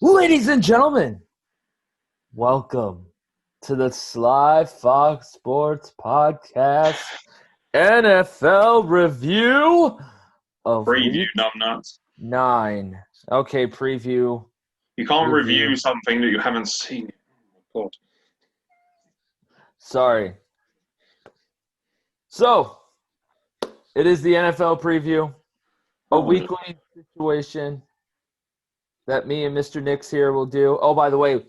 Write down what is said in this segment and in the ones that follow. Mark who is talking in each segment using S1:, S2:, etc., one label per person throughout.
S1: Ladies and gentlemen, welcome to the Sly Fox Sports Podcast NFL review of
S2: Preview,
S1: week
S2: numbnuts.
S1: 9. Okay, preview.
S2: You can't
S1: Review.
S2: review something that you haven't seen. Oh, God.
S1: Sorry. So, it is the NFL preview, a weekly situation that me and Mr. Nix here will do. Oh, by the way,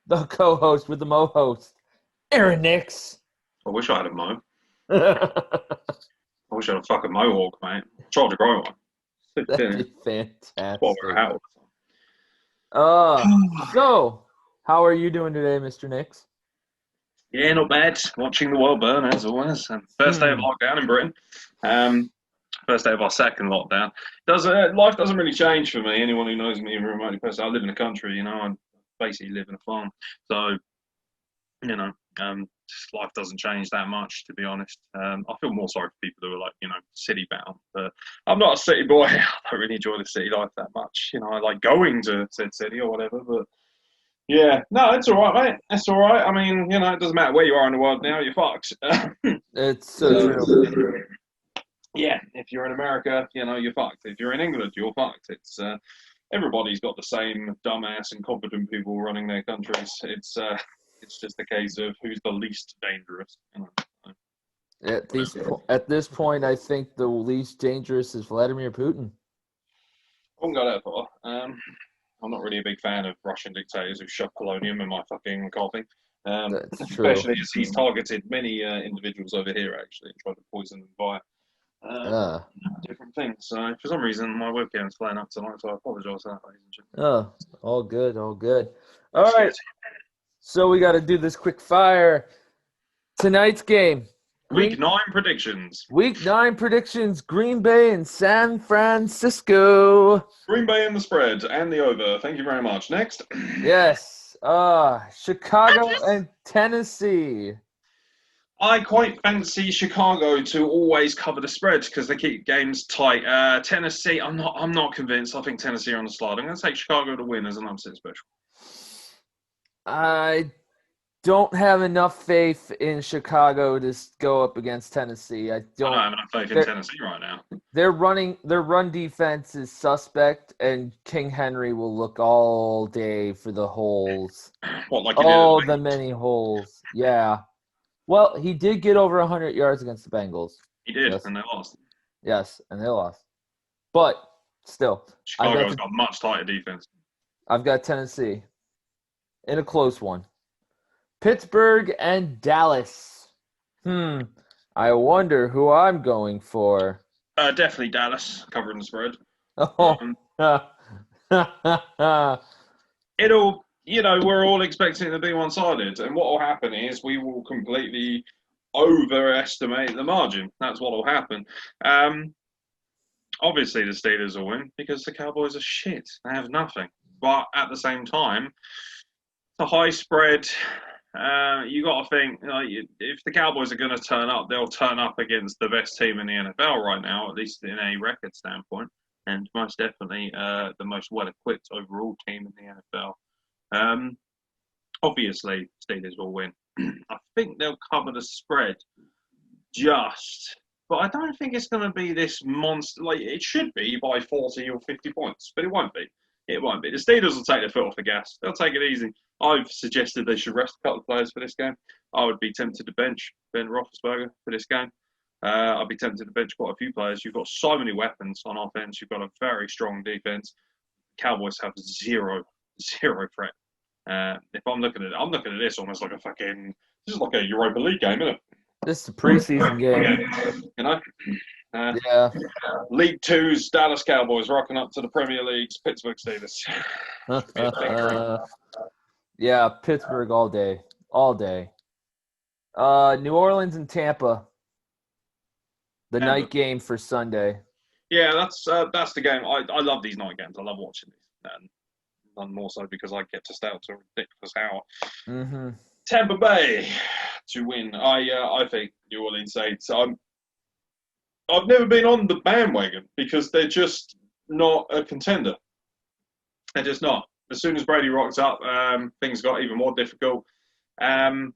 S1: the co-host with the mo-host, Aaron Nix.
S2: I wish I had a mo.
S1: That'd
S2: I wish I had a fucking mohawk, mate. Tried to grow one.
S1: be
S2: What we're
S1: fantastic.
S2: out.
S1: So, how are you doing today, Mr. Nix?
S2: Yeah, not bad. Watching the world burn, as always. And first day of lockdown in Britain. First day of our second lockdown. Life doesn't really change for me. Anyone who knows me remotely personally, I live in the country, I basically live in a farm. So, life doesn't change that much, to be honest. I feel more sorry for people who are city bound, but I'm not a city boy. I don't really enjoy the city life that much. I like going to said city or whatever, but yeah, no, it's all right, mate. It's all right. I mean, it doesn't matter where you are in the world now, you're fucked.
S1: It's so true.
S2: Yeah, if you're in America, you're fucked. If you're in England, you're fucked. It's everybody's got the same dumbass and competent people running their countries. It's just a case of who's the least dangerous.
S1: At this point, I think the least dangerous is Vladimir Putin.
S2: I wouldn't go that far. I'm not really a big fan of Russian dictators who shove polonium in my fucking coffee.
S1: That's true.
S2: Especially as he's targeted many individuals over here, actually, and tried to poison them via different things. So, for some reason, my webcam's playing up tonight, so I apologise for that, ladies and gentlemen.
S1: All good. All right. So, we got to do this quick fire. Tonight's game.
S2: Week 9 predictions.
S1: Week 9 predictions, Green Bay and San Francisco.
S2: Green Bay and the spread and the over. Thank you very much. Next.
S1: Yes. Chicago and Tennessee.
S2: I quite fancy Chicago to always cover the spread because they keep games tight. Tennessee, I'm not convinced. I think Tennessee are on the slide. I'm going to take Chicago to win as an upset special.
S1: I don't have enough faith in Chicago to go up against Tennessee. I don't
S2: have enough faith in Tennessee right now.
S1: Their run defense is suspect, and King Henry will look all day for the holes.
S2: What, like
S1: the many holes. Yeah. Well, he did get over 100 yards against the Bengals.
S2: He did, and they lost.
S1: Yes, and they lost. But still,
S2: Chicago's got much tighter defense.
S1: I've got Tennessee in a close one. Pittsburgh and Dallas. I wonder who I'm going for.
S2: Definitely Dallas, covering the spread. We're all expecting it to be one-sided, and what will happen is we will completely overestimate the margin. That's what will happen. Obviously, the Steelers will win because the Cowboys are shit. They have nothing. But at the same time, the high spread... you got to think, if the Cowboys are going to turn up, they'll turn up against the best team in the NFL right now, at least in a record standpoint, and most definitely the most well-equipped overall team in the NFL. Obviously, Steelers will win. I think they'll cover the spread but I don't think it's going to be this monster. It should be by 40 or 50 points, but it won't be. It won't be. The Steelers will take their foot off the gas. They'll take it easy. I've suggested they should rest a couple of players for this game. I would be tempted to bench Ben Roethlisberger for this game. I'd be tempted to bench quite a few players. You've got so many weapons on offense. You've got a very strong defense. Cowboys have zero threat. If I'm looking at this almost like this is like a Europa League game, isn't it?
S1: This is a preseason game.
S2: Yeah. League Two's Dallas Cowboys rocking up to the Premier League's Pittsburgh Steelers.
S1: Yeah, Pittsburgh all day. New Orleans and Tampa. The night game for Sunday.
S2: Yeah, that's the game. I love these night games. I love watching these. None more so because I get to stay up to a ridiculous hour. Tampa Bay to win. I think New Orleans Saints. I've never been on the bandwagon because they're just not a contender. They're just not. as soon as Brady rocked up, things got even more difficult. I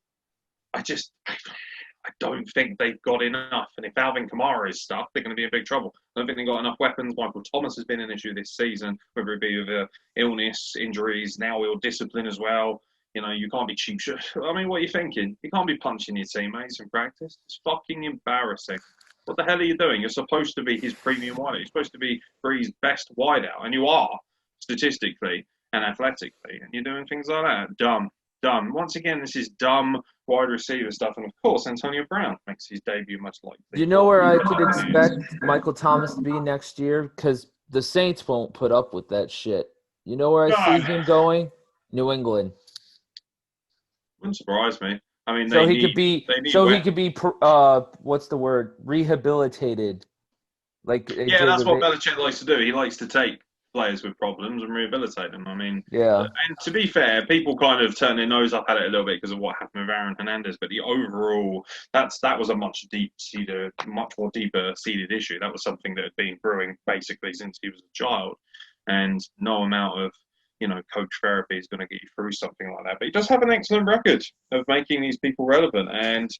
S2: don't think they've got enough. And if Alvin Kamara is stuck, they're going to be in big trouble. I don't think they've got enough weapons. Michael Thomas has been an issue this season, whether it be with illness, injuries, now ill discipline as well. You know, you can't be cheap. I mean, what are you thinking? You can't be punching your teammates in practice. It's fucking embarrassing. What the hell are you doing? You're supposed to be his premium wideout. You're supposed to be Bree's best wideout. And you are, statistically and athletically. And you're doing things like that. Dumb. Once again, this is dumb wide receiver stuff. And of course, Antonio Brown makes his debut much like this.
S1: You know where I could expect Michael Thomas to be next year? Because the Saints won't put up with that shit. You know where I see him going? New England.
S2: Wouldn't surprise me. I mean,
S1: he could be what's the word? Rehabilitated.
S2: Yeah, that's what Belichick likes to do. He likes to take players with problems and rehabilitate them. I mean,
S1: yeah.
S2: And to be fair, people kind of turn their nose up at it a little bit because of what happened with Aaron Hernandez. But the overall, that was a much more deeper seated issue. That was something that had been brewing basically since he was a child, and no amount of coach therapy is going to get you through something like that. But he does have an excellent record of making these people relevant. And,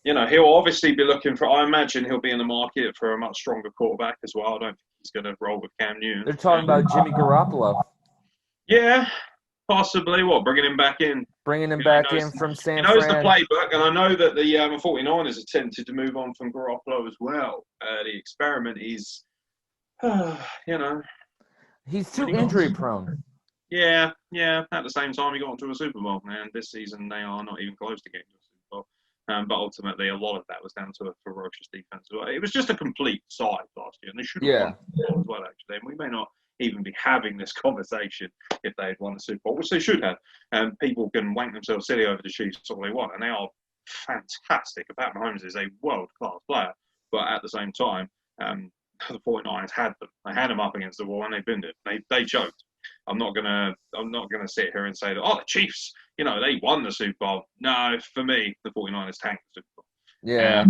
S2: he'll obviously be looking for, I imagine he'll be in the market for a much stronger quarterback as well. I don't think he's going to roll with Cam Newton.
S1: They're talking about Jimmy Garoppolo.
S2: Yeah, possibly. Bringing him back in?
S1: Bringing him back in from San Fran.
S2: He knows the playbook, and I know that the 49ers attempted to move on from Garoppolo as well. The experiment is,
S1: He's too injury prone.
S2: Yeah. At the same time, he got into a Super Bowl, and this season they are not even close to getting to a Super Bowl. But ultimately, a lot of that was down to a ferocious defense. It was just a complete side last year, and they should have won as well, actually. And we may not even be having this conversation if they had won the Super Bowl, which they should have. And people can wank themselves silly over the Chiefs all they want, and they are fantastic. Pat Mahomes is a world-class player, but at the same time, the 49ers had them. They had them up against the wall, and they binned it. They choked. I'm not gonna sit here and say that, the Chiefs, they won the Super Bowl. No, for me, the 49ers tanked the Super Bowl.
S1: Yeah.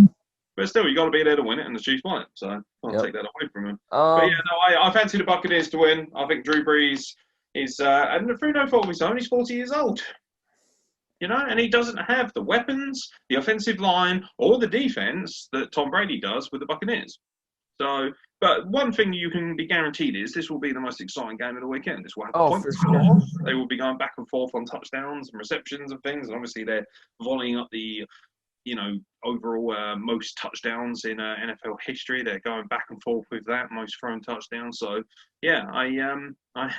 S2: But still, you got to be there to win it, and the Chiefs won it. So I can't take that away from them. But yeah, no, I fancy the Buccaneers to win. I think Drew Brees is, and through no fault of his own, he's 40 years old. And he doesn't have the weapons, the offensive line, or the defense that Tom Brady does with the Buccaneers. So, but one thing you can be guaranteed is this will be the most exciting game of the weekend. This will have points. For sure. They will be going back and forth on touchdowns and receptions and things. And obviously, they're volleying up the, overall most touchdowns in NFL history. They're going back and forth with that, most thrown touchdowns. So, yeah, I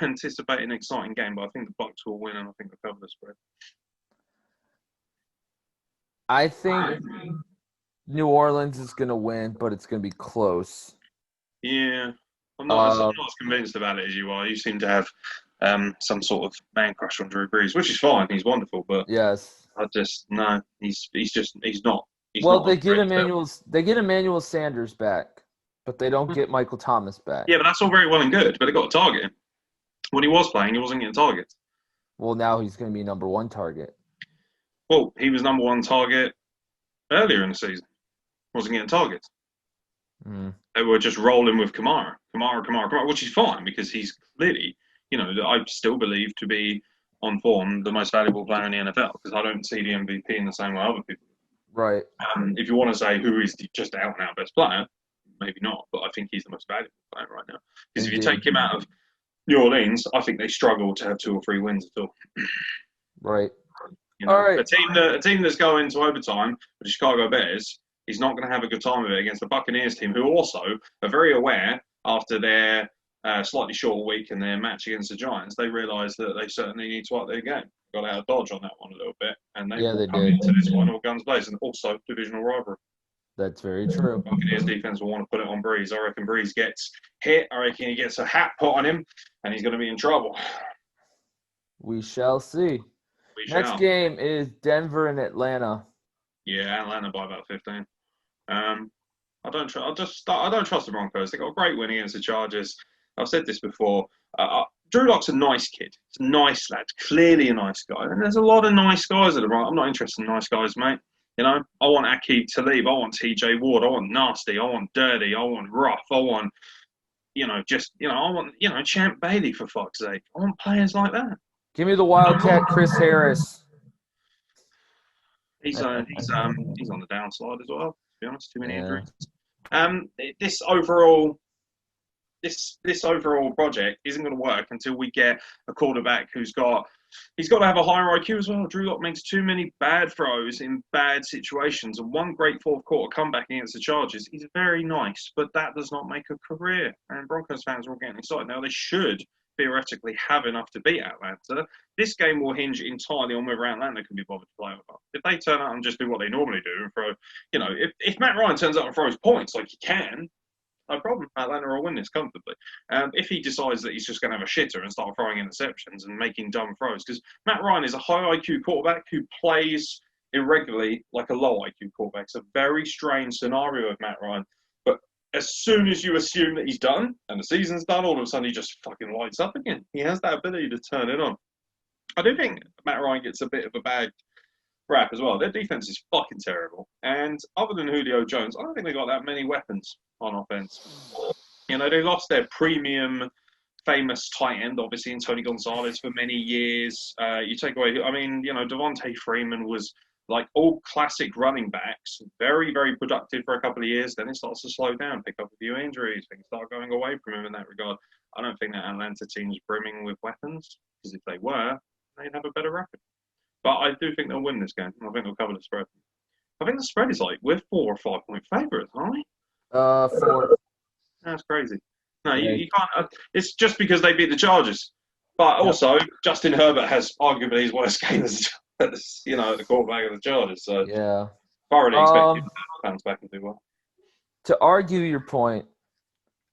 S2: anticipate an exciting game, but I think the Bucs will win, and I think they'll cover the spread.
S1: I think New Orleans is going to win, but it's going to be close.
S2: Yeah. I'm not as convinced about it as you are. You seem to have some sort of man crush on Drew Brees, which is fine. He's wonderful, but
S1: yes,
S2: he's not.
S1: They get Emmanuel Sanders back, but they don't get Michael Thomas back.
S2: Yeah, but that's all very well and good. But they got a target. When he was playing, he wasn't getting targets.
S1: Well, now he's going to be number one target.
S2: Well, he was number one target earlier in the season. Wasn't getting targets. They were just rolling with Kamara, which is fine because he's clearly, I still believe to be on form the most valuable player in the NFL because I don't see the MVP in the same way other people.
S1: Right.
S2: If you want to say who is just out and out best player, maybe not, but I think he's the most valuable player right now. Because if you take him out of New Orleans, I think they struggle to have 2 or 3 wins at all.
S1: Right. All right.
S2: A team that's going to overtime with the Chicago Bears is not going to have a good time of it against the Buccaneers team, who also are very aware after their slightly short week in their match against the Giants, they realise that they certainly need to up their game. Got out of dodge on that one a little bit, and they come into this one all guns blazing. And also divisional rivalry.
S1: That's very true.
S2: Buccaneers defense will want to put it on Breeze. I reckon Breeze gets hit. I reckon he gets a hat put on him, and he's going to be in trouble.
S1: We shall see. Next game is Denver and Atlanta. Yeah,
S2: Atlanta by about 15. I don't trust the Broncos. They got a great win against the Chargers. I've said this before. Drew Lock's a nice kid. He's a nice lad. Clearly a nice guy. And there's a lot of nice guys at the right. I'm not interested in nice guys, mate. I want Aqib Talib. I want TJ Ward. I want nasty. I want dirty. I want rough. I want, I want, Champ Bailey for fuck's sake. I want players like that.
S1: Give me the Wildcat Chris Harris.
S2: He's on the downside as well. To be honest, too many
S1: Yeah.
S2: injuries. This overall project isn't going to work until we get a quarterback he's got to have a higher IQ as well. Drew Lock makes too many bad throws in bad situations, and one great fourth quarter comeback against the Chargers is very nice, but that does not make a career. And Broncos fans are all getting excited now. They should theoretically have enough to beat Atlanta. This game will hinge entirely on whether Atlanta can be bothered to play or not. If they turn out and just do what they normally do and throw, if Matt Ryan turns out and throws points like he can, no problem. Atlanta will win this comfortably. If he decides that he's just going to have a shitter and start throwing interceptions and making dumb throws, because Matt Ryan is a high IQ quarterback who plays irregularly like a low IQ quarterback. It's a very strange scenario of Matt Ryan. But as soon as you assume that he's done and the season's done, all of a sudden he just fucking lights up again. He has that ability to turn it on. I do think Matt Ryan gets a bit of a bad rap as well. Their defense is fucking terrible. And other than Julio Jones, I don't think they got that many weapons on offense. They lost their premium, famous tight end, obviously, in Tony Gonzalez for many years. You take away, Devontae Freeman was like all classic running backs, very, very productive for a couple of years. Then it starts to slow down, pick up a few injuries, things start going away from him in that regard. I don't think that Atlanta team's brimming with weapons, because if they were, they'd have a better record. But I do think they'll win this game. I think they'll cover the spread. I think the spread is we're 4 or 5 point favourites, aren't we?
S1: 4.
S2: That's crazy. No,
S1: Yeah.
S2: you can't. It's just because they beat the Chargers. But also, Justin Herbert has arguably his worst game as the quarterback of the Chargers. So
S1: Yeah.
S2: thoroughly expected to bounce back and do well.
S1: To argue your point,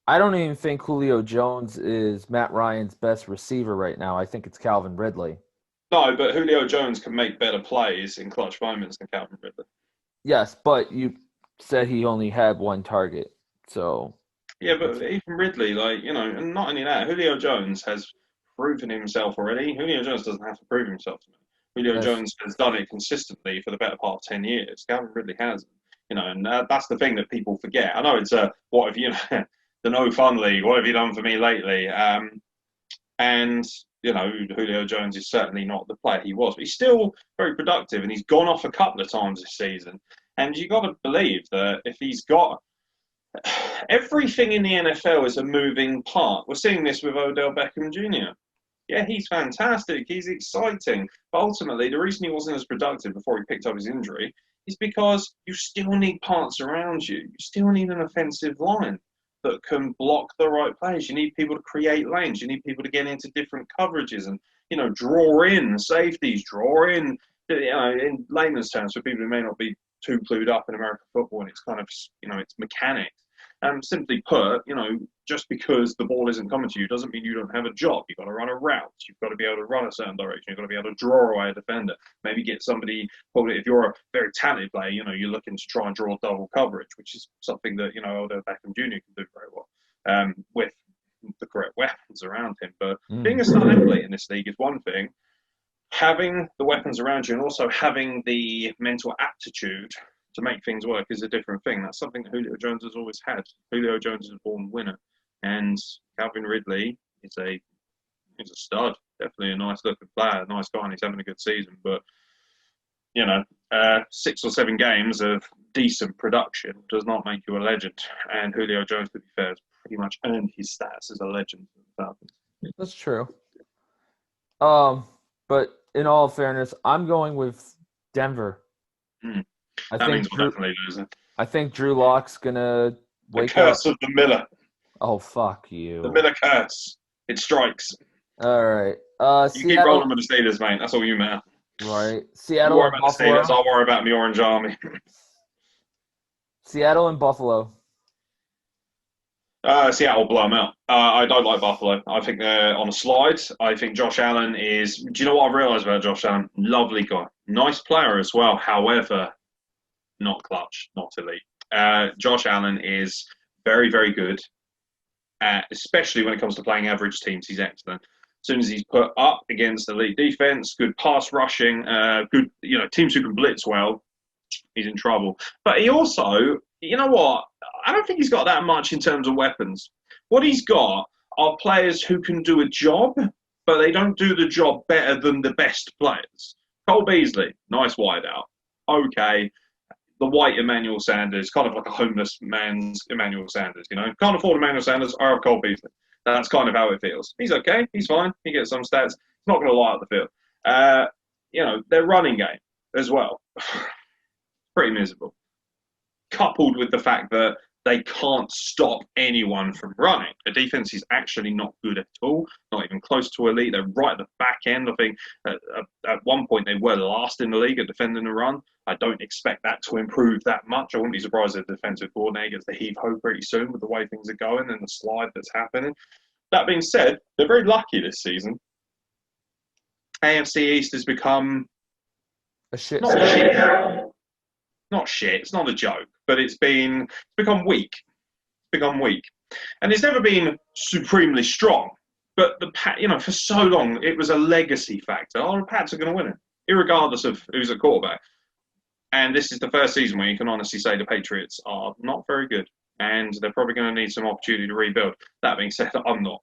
S1: I don't even think Julio Jones is Matt Ryan's best receiver right now. I think it's Calvin Ridley.
S2: No, but Julio Jones can make better plays in clutch moments than Calvin Ridley.
S1: Yes, but you said he only had one target, so.
S2: Yeah, but even Ridley, and not only that, Julio Jones has proven himself already. Julio Jones doesn't have to prove himself to me. Julio Jones has done it consistently for the better part of 10 years. Calvin Ridley hasn't. And that's the thing that people forget. I know it's what have you, the no fun league, what have you done for me lately? And Julio Jones is certainly not the player he was, but he's still very productive, and he's gone off a couple of times this season. And you've got to believe that if he's got everything in the NFL is a moving part. We're seeing this with Odell Beckham Jr. Yeah, he's fantastic. He's exciting. But ultimately, the reason he wasn't as productive before he picked up his injury is because you still need parts around you. You still need an offensive line that can block the right plays. You need people to create lanes. You need people to get into different coverages and, draw in safeties, draw in layman's terms for people who may not be too clued up in American football, and it's kind of, it's mechanics. Simply put, just because the ball isn't coming to you doesn't mean you don't have a job. You've got to run a route. You've got to be able to run a certain direction. You've got to be able to draw away a defender. Maybe get somebody, probably if you're a very talented player, you're looking to try and draw double coverage, which is something that, Odell Beckham Jr. can do very well with the correct weapons around him. But being a star athlete in this league is one thing. Having the weapons around you and also having the mental aptitude to make things work is a different thing. That's something that Julio Jones has always had. Julio Jones is a born winner. And Calvin Ridley is a stud. Definitely a nice looking player, a nice guy, and he's having a good season. But, 6 or 7 games of decent production does not make you a legend. And Julio Jones, to be fair, has pretty much earned his status as a legend.
S1: That's true. But in all fairness, I'm going with Denver.
S2: That means we'll definitely lose it.
S1: I think Drew Lock's gonna wake
S2: up. The curse of the Miller.
S1: Oh, fuck you.
S2: The Miller curse. It strikes.
S1: All right.
S2: You keep rolling with the Steelers, mate. That's all you matter.
S1: Right. Seattle
S2: and Buffalo. The Steelers. I'll worry about the Orange Army.
S1: Seattle and Buffalo.
S2: Seattle blow them out. I don't like Buffalo. I think they're on a slide. I think Josh Allen is... Do you know what I've realised about Josh Allen? Lovely guy. Nice player as well. However, not clutch, not elite. Josh Allen is very, very good, especially when it comes to playing average teams. He's excellent. As soon as he's put up against elite defense, good pass rushing, good teams who can blitz well, he's in trouble. But he also, you know what? I don't think he's got that much in terms of weapons. What he's got are players who can do a job, but they don't do the job better than the best players. Cole Beasley, nice wideout. Okay. The white Emmanuel Sanders, kind of like a homeless man's Emmanuel Sanders, you know. Can't afford Emmanuel Sanders, I have Cole Beasley. That's kind of how it feels. He's okay, he's fine, he gets some stats. He's not going to light up the field. You know, their running game as well, pretty miserable. Coupled with the fact that they can't stop anyone from running. The defense is actually not good at all, not even close to elite. They're right at the back end. I think at one point they were last in the league at defending the run. I don't expect that to improve that much. I wouldn't be surprised if the defensive coordinator gets the heave-ho pretty soon with the way things are going and the slide that's happening. That being said, they're very lucky this season. AFC East has become
S1: A shit.
S2: not shit. It's not a joke, but it's become weak. It's become weak, and it's never been supremely strong. But for so long, it was a legacy factor. Oh, the Pats are going to win it, irregardless of who's at quarterback. And this is the first season where you can honestly say the Patriots are not very good, and they're probably going to need some opportunity to rebuild. That being said, I'm not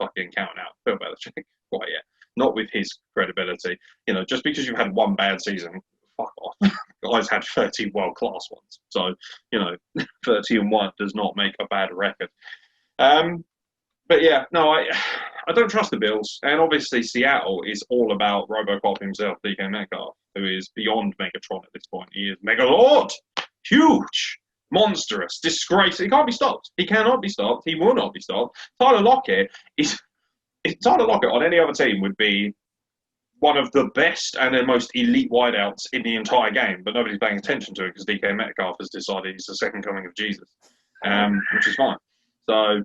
S2: fucking counting out Bill Belichick quite yet. Not with his credibility. You know, just because you've had one bad season, fuck off. Guys had 30 world-class ones. So, 30-1 does not make a bad record. But yeah, no, I don't trust the Bills. And obviously Seattle is all about Robocop himself, DK Metcalf, who is beyond Megatron at this point. He is Megalord. Huge. Monstrous. Disgrace. He can't be stopped. He cannot be stopped. He will not be stopped. Tyler Lockett on any other team would be one of the best and the most elite wideouts in the entire game, but nobody's paying attention to it because DK Metcalf has decided he's the second coming of Jesus, which is fine. So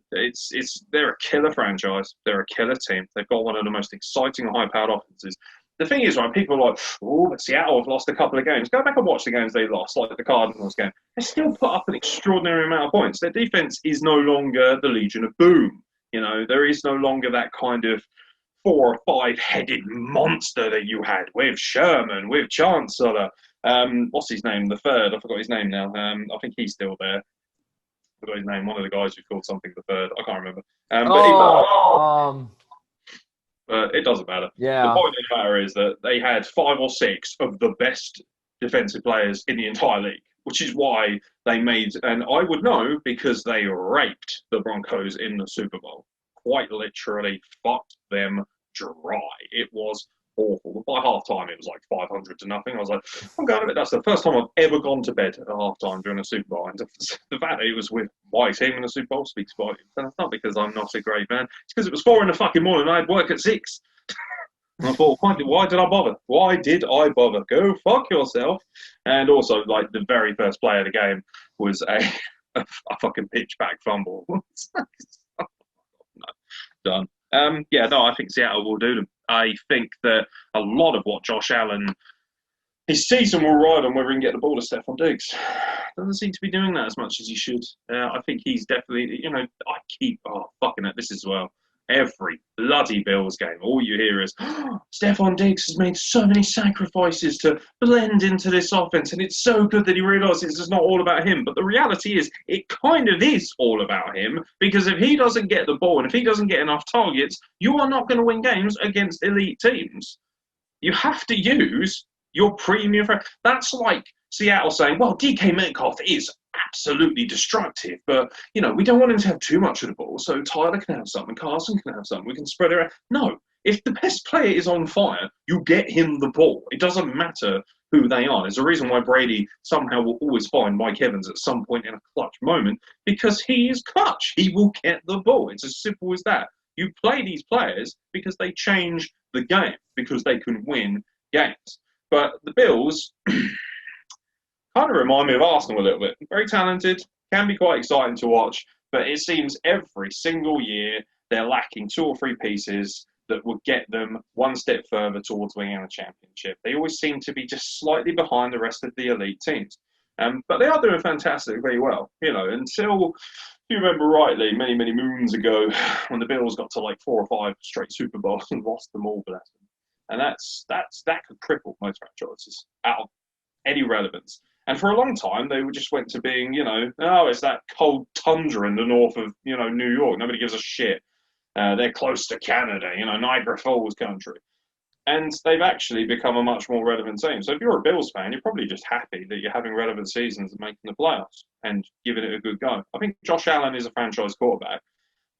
S2: they're a killer franchise. They're a killer team. They've got one of the most exciting, high-powered offenses. The thing is, right, people are like, oh, but Seattle have lost a couple of games. Go back and watch the games they lost, like the Cardinals game. They still put up an extraordinary amount of points. Their defense is no longer the Legion of Boom. You know, there is no longer that kind of 4 or 5-headed monster that you had with Sherman, with Chancellor. What's his name? The third. I forgot his name now. I think he's still there. I forgot his name. One of the guys who called something the third. I can't remember. But it doesn't matter.
S1: Yeah.
S2: The point of the matter is that they had 5 or 6 of the best defensive players in the entire league, which is why they made, and I would know because they raped the Broncos in the Super Bowl. Quite literally fucked them dry. It was awful. By half-time, it was like 500-0. I was like, I'm going to bed. That's the first time I've ever gone to bed at half-time during a Super Bowl. And the fact that it was with my team in the Super Bowl speaks volumes. And it's not because I'm not a great man. It's because it was 4 a.m. and I had work at 6. And I thought, why did I bother? Why did I bother? Go fuck yourself. And also, like, the very first play of the game was a fucking pitch-back fumble. No, done. I think Seattle will do them. I think that a lot of what Josh Allen, his season will ride on whether he can get the ball to Stephon Diggs. Doesn't seem to be doing that as much as he should. I think he's definitely, fucking it, this as well. Every bloody Bills game, all you hear is, Stephon Diggs has made so many sacrifices to blend into this offense, and it's so good that he realises it's just not all about him. But the reality is, it kind of is all about him, because if he doesn't get the ball and if he doesn't get enough targets, you are not going to win games against elite teams. You have to use your premium. That's like Seattle saying, well, DK Metcalf is absolutely destructive, but, we don't want him to have too much of the ball, so Tyler can have something, Carson can have something, we can spread it around. No, if the best player is on fire, you get him the ball. It doesn't matter who they are. There's a reason why Brady somehow will always find Mike Evans at some point in a clutch moment, because he is clutch. He will get the ball. It's as simple as that. You play these players because they change the game, because they can win games. But the Bills kind of remind me of Arsenal a little bit. Very talented, can be quite exciting to watch, but it seems every single year they're lacking 2 or 3 pieces that would get them one step further towards winning a championship. They always seem to be just slightly behind the rest of the elite teams. But they are doing fantastically well, until, if you remember rightly, many, many moons ago, when the Bills got to like 4 or 5 straight Super Bowls and lost them all, bless them. And that could cripple most franchises out of any relevance. And for a long time, they just went to being, oh, it's that cold tundra in the north of, New York. Nobody gives a shit. They're close to Canada, Niagara Falls country. And they've actually become a much more relevant team. So if you're a Bills fan, you're probably just happy that you're having relevant seasons and making the playoffs and giving it a good go. I think Josh Allen is a franchise quarterback.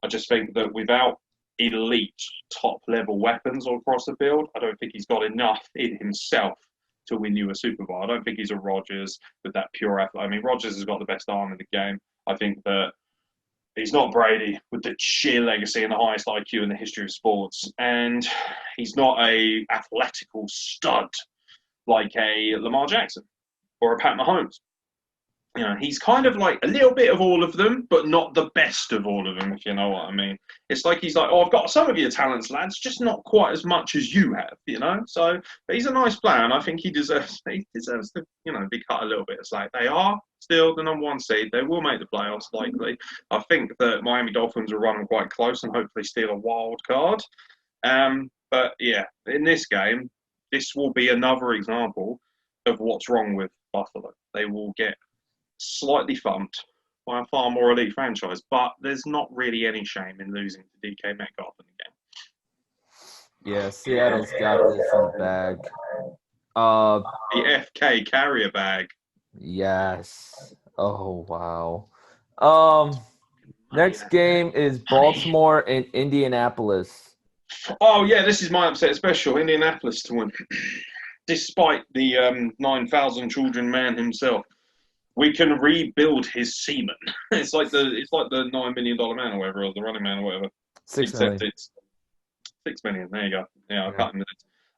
S2: I just think that without elite top-level weapons all across the field, I don't think he's got enough in himself to win you a Super Bowl. I don't think he's a Rodgers with that pure effort. I mean, Rodgers has got the best arm in the game. I think that he's not Brady with the sheer legacy and the highest IQ in the history of sports. And he's not a athletical stud like a Lamar Jackson or a Pat Mahomes. He's kind of like a little bit of all of them, but not the best of all of them, if you know what I mean. It's like he's like, I've got some of your talents, lads, just not quite as much as you have, So, but he's a nice player, and I think he deserves to, be cut a little bit of slack. They are still the number one seed. They will make the playoffs, likely. I think that Miami Dolphins will run quite close and hopefully steal a wild card. But yeah, in this game, this will be another example of what's wrong with Buffalo. They will get slightly thumped by a far more elite franchise, but there's not really any shame in losing to DK Metcalf in the game.
S1: Yeah, Seattle's got this in the bag.
S2: The FK carrier bag.
S1: Yes. Oh, wow. Next game is Baltimore and Indianapolis.
S2: Oh, yeah, this is my upset special. Indianapolis to win. Despite the 9,000 children man himself. We can rebuild his semen. It's like the $9 million man or whatever, or the running man or whatever.
S1: 6 million.
S2: It's 6 million. There you go. Yeah, I cut him.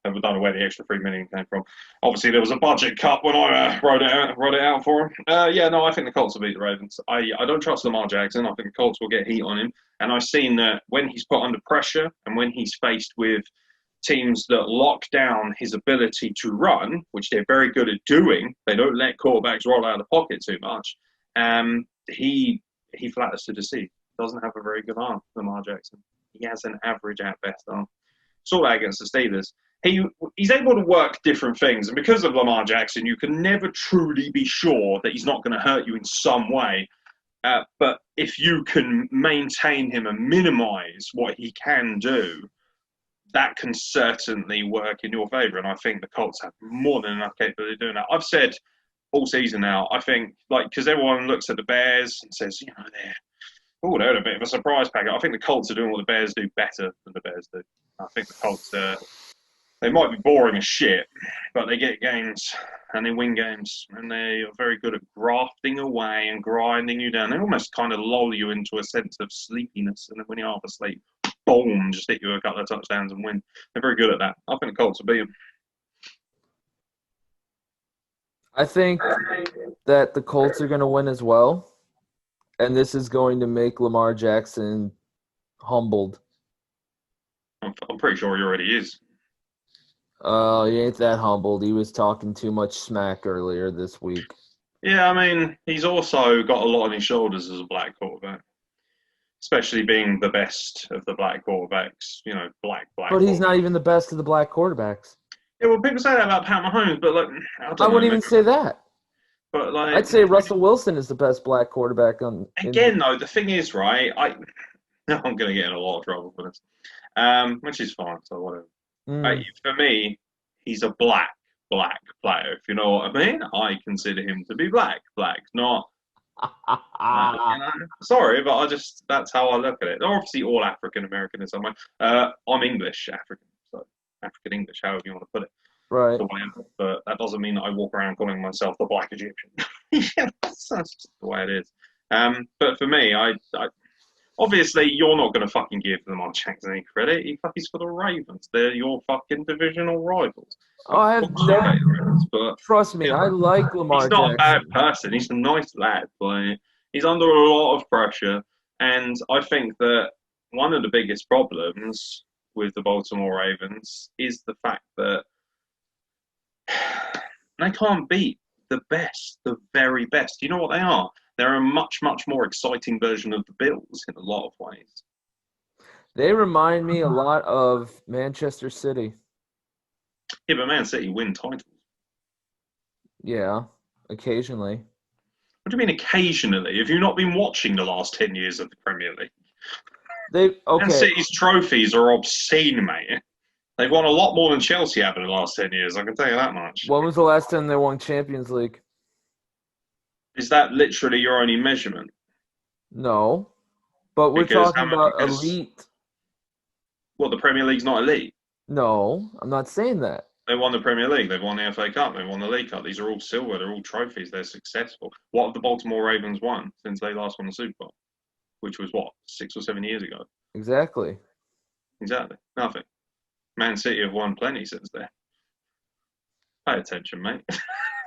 S2: I don't know where the extra 3 million came from. Obviously, there was a budget cut when I wrote it out for him. I think the Colts will beat the Ravens. I don't trust Lamar Jackson. I think the Colts will get heat on him. And I've seen that when he's put under pressure and when he's faced with teams that lock down his ability to run, which they're very good at doing. They don't let quarterbacks roll out of the pocket too much. He flatters to deceive. Doesn't have a very good arm, Lamar Jackson. He has an average at best arm. Saw that against the Steelers. He's able to work different things. And because of Lamar Jackson, you can never truly be sure that he's not going to hurt you in some way. But if you can maintain him and minimize what he can do, that can certainly work in your favour. And I think the Colts have more than enough capability of doing that. I've said all season now, I think, because everyone looks at the Bears and says, they're a bit of a surprise packet. I think the Colts are doing what the Bears do better than the Bears do. I think the Colts, they might be boring as shit, but they get games and they win games. And they are very good at grafting away and grinding you down. They almost kind of lull you into a sense of sleepiness. And then when you're half asleep, boom, just hit you a couple of touchdowns and win. They're very good at that. I think the Colts will beat them.
S1: I think that the Colts are going to win as well. And this is going to make Lamar Jackson humbled.
S2: I'm pretty sure he already is.
S1: He ain't that humbled. He was talking too much smack earlier this week.
S2: Yeah, I mean, he's also got a lot on his shoulders as a black quarterback. Especially being the best of the black quarterbacks, black.
S1: But he's not even the best of the black quarterbacks.
S2: Yeah, well, people say that about Pat Mahomes, but
S1: I wouldn't even say that.
S2: But
S1: I'd say Russell Wilson is the best black quarterback on.
S2: Again, though, the thing is, right? I'm going to get in a lot of trouble for this, which is fine. So whatever. For me, he's a black player. If you know what I mean, I consider him to be black, not. Sorry, but that's how I look at it. They're obviously all African American in some way. I'm English African, so African English, however you want to put it.
S1: Right.
S2: But that doesn't mean that I walk around calling myself the Black Egyptian. That's just the way it is. But for me, I obviously you're not going to fucking give Lamar Jackson any credit. He's for the Ravens. They're your fucking divisional rivals.
S1: I have but trust me, I like Lamar Jackson.
S2: He's not a bad person. He's a nice lad. He's under a lot of pressure. And I think that one of the biggest problems with the Baltimore Ravens is the fact that they can't beat the best, the very best. You know what they are? They're a much, much more exciting version of the Bills in a lot of ways.
S1: They remind me a lot of Manchester City.
S2: Yeah, but Man City win titles.
S1: Yeah. occasionally.
S2: What do you mean occasionally? Have you not been watching the last 10 years of the Premier League? Man
S1: Okay.
S2: City's trophies are obscene, mate. They've won a lot more than Chelsea have in the last 10 years, I can tell you that much.
S1: When was the last time they won Champions League?
S2: Is that literally your only measurement?
S1: No, but we're
S2: Because
S1: talking about
S2: because
S1: elite.
S2: what, the Premier League's not elite?
S1: No, I'm not saying that.
S2: They won the Premier League, they've won the FA Cup, they've won the League Cup. These are all silver, they're all trophies, they're successful. What have the Baltimore Ravens won since they last won the Super Bowl? Which was what, 6 or 7 years ago?
S1: Exactly.
S2: Exactly. Nothing. Man City have won plenty since then. Pay attention, mate.